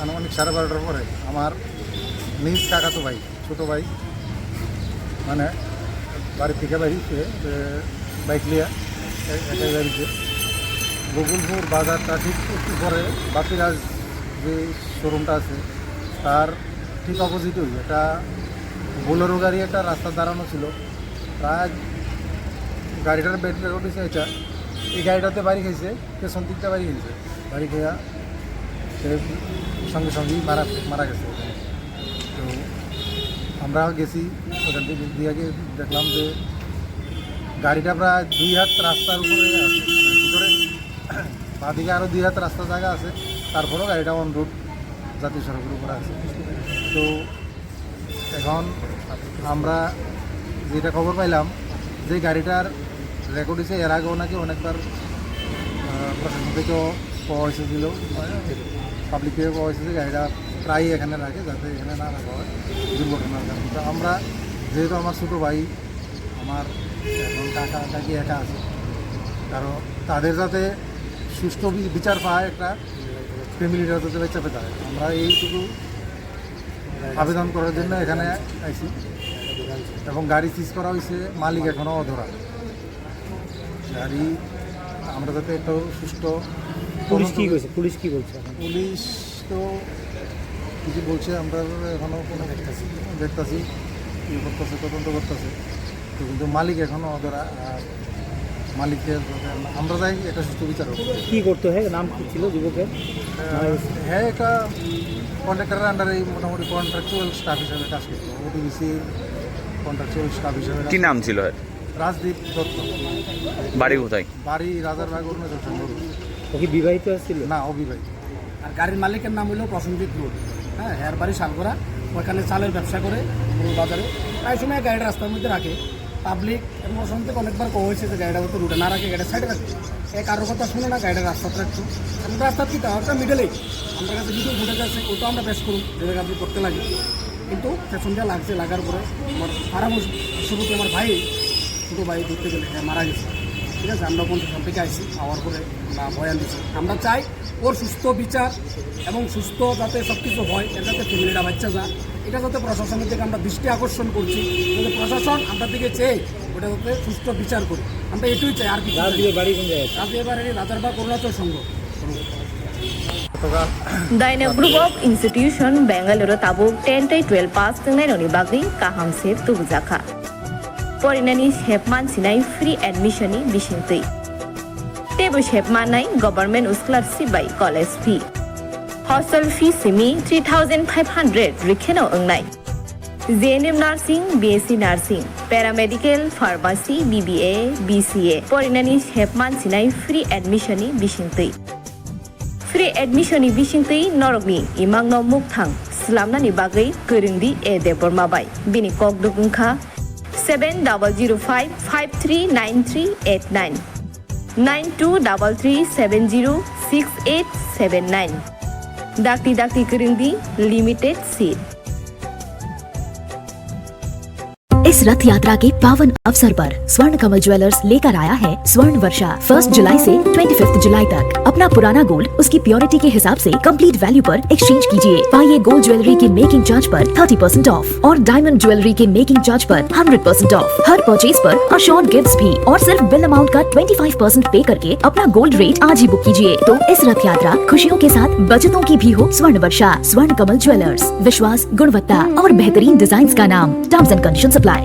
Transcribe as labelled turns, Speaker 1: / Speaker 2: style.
Speaker 1: আনুমানিক 12:30টার পরে আমার নিজ কাকাতো ভাই, ছোটো ভাই, মানে বাড়ি থেকে বেরিয়েছে বাইক নিয়ে একাই বেরিয়েছে। বকুলপুর বাজারটা ঠিক একটু পরে বাপিরাজ যে শোরুমটা আছে তার ঠিক অপোজিটই একটা বোলেরো গাড়ি একটা রাস্তা দাঁড়ানো ছিল। প্রায় গাড়িটার বেড রেকর্ড হয়েছে এটা, এই গাড়িটাতে বাড়ি খেয়েছে, পেছন দিকটা বাড়ি খেয়েছে, বাড়ি খেয়া সে সঙ্গে সঙ্গেই মারা গেছে। তো আমরা গেছি ওখান থেকে দিয়ে দেখলাম যে গাড়িটা প্রায় 2 হাত রাস্তার উপরে আছে, ভিতরে বাদিকে আরও 2 হাত রাস্তা জায়গা আছে, তারপরেও গাড়িটা অন রোড জাতীয় সড়কের উপরে আছে। তো এখন আমরা যেটা খবর পাইলাম যে গাড়িটার রেকর্ড হয়েছে এর আগেও নাকি অনেকবার প্রশাসন থেকেও পাওয়া হয়েছিল, পাবলিক থেকে পাওয়া হয়েছে যে গাড়িটা প্রায়ই এখানে রাখে যাতে এখানে না রাখা হয় দুর্ঘটনার কারণে। তো আমরা যেহেতু আমার ছোটো ভাই, আমার এখন কাকা কাকি একা আছে, কারণ তাদের যাতে সুষ্ঠু বিচার পায়, একটা ফ্যামিলিটা যাতে বেঁচে পেতে হয়, আমরা এইটুকু আবেদন করার জন্য এখানে আইছি। এবং গাড়ি সিজ করা হয়েছে, মালিক এখনও অধরা। গাড়ি আমরা যাতে একটু সুষ্ঠু।
Speaker 2: পুলিশ কী বলছে? পুলিশ
Speaker 1: তো কিছু বলছে, আমরা এখনও কোনো দেখতেছি কী করতেছে, তদন্ত করতেছে। তো কিন্তু মালিক এখনও অধরা। আর মালিকের আমরা যাই একটা সুষ্ঠু বিচার হবে।
Speaker 2: কী করতে হয়? নাম কী ছিল যুবকের?
Speaker 1: হ্যাঁ, একটা কন্ট্রাক্টরের আন্ডারে মোটামুটি কন্ট্রাকচুয়াল স্টাফ হিসাবে কাজ করতো, ওটিভিসি কন্ট্রাকচুয়াল স্টাফ হিসাবে।
Speaker 3: কি নাম ছিল?
Speaker 1: রাজদীপ দত্ত।
Speaker 3: বাড়ি কোথায়?
Speaker 1: বাড়ি রাজারবাগ, অরুণাচল সংগ্রহ।
Speaker 2: ও কি বিবাহিত ছিল?
Speaker 1: না, অবিবাহিত।
Speaker 4: আর গাড়ির মালিকের নাম হলো প্রসঞ্জিৎ রোড। হ্যাঁ, এর বাড়ি শালগড়া। ওইখানে চালের ব্যবসা করে বাজারে। প্রায় সময় গাড়িটা রাস্তার মধ্যে রাখে। পাবলিক এবং ওর থেকে অনেকবার কো হয়েছে যে গাড়িটা হয়তো রুটে না রাখে, গাড়ির সাইডে রাখে। কারোর কথা শুনে না, গাড়িটা রাস্তাতে রাখতো। আমরা রাস্তার কি ওটা মিডলেই আমার কাছে ভিডিও ফুটেজ আছে, ওটা আমরা পেশ করুন যেটা কাজ করতে লাগে। কিন্তু পেছন দিয়ে লাগছে, লাগার পরে আমার খারাপ শুরুতে আমার ভাই, ছোটো ভাই ধরতে গেলে মারা গেছে। ঠিক আছে, আমরা প্রশাসন থেকে আসছি, আওয়ার পরে আমরা বয়ান দিচ্ছি। আমরা চাই ওর সুস্থ বিচার এবং সুস্থ যাতে সব কিছু হয়, এর যাতে ফ্যামিলিটা বাচ্চা যায়, এটা যাতে প্রশাসনের থেকে আমরা দৃষ্টি আকর্ষণ করছি, যাতে প্রশাসন আমরা দিকে চেয়ে ওটা যাতে সুস্থ বিচার করি। আমরা এটুই চাই, আর কিছু
Speaker 2: বাড়ি কোন জায়গায়?
Speaker 4: রাজারবাগ অরুণাচল সংঘ।
Speaker 5: Daina Group of Institution Bangalore Tabuk 10-12 pass tengainoni bagui kaham sep tubujaka. Porinani shepman sinai free admission ni bisingtui. Tebu shepman nai government scholarship by college fee. Hostel fee simi 3,500 rikheno ongnai. JNM Nursing, BSc Nursing, Paramedical, Pharmacy, BBA, BCA. Porinani shepman sinai free admission ni bisingtui. Free admission ni bisingtui norokni imangno mukthang slamnani bagui goringdi e debormabai. Bini kok dukungkha 7005539389 9233706879. Dakti goringdi limited seat.
Speaker 6: इस रथ यात्रा के पावन अवसर पर स्वर्ण कमल jewellers लेकर आया है स्वर्ण वर्षा। 1 जुलाई से 25 जुलाई तक अपना पुराना गोल्ड उसकी प्योरिटी के हिसाब से कंप्लीट वैल्यू पर एक्सचेंज कीजिए। पाइए गोल्ड ज्वेलरी के मेकिंग चार्ज पर 30% ऑफ और डायमंड ज्वेलरी के मेकिंग चार्ज पर 100% ऑफ। हर परचेज पर अशोर्ड गिफ्ट्स भी और सिर्फ बिल अमाउंट का 25% पे करके अपना गोल्ड रेट आज ही बुक कीजिए। तो इस रथ यात्रा खुशियों के साथ बचतों की भी हो। स्वर्ण वर्षा, स्वर्ण कमल ज्वेलर्स, विश्वास, गुणवत्ता और बेहतरीन डिजाइन का नाम। Terms and conditions apply.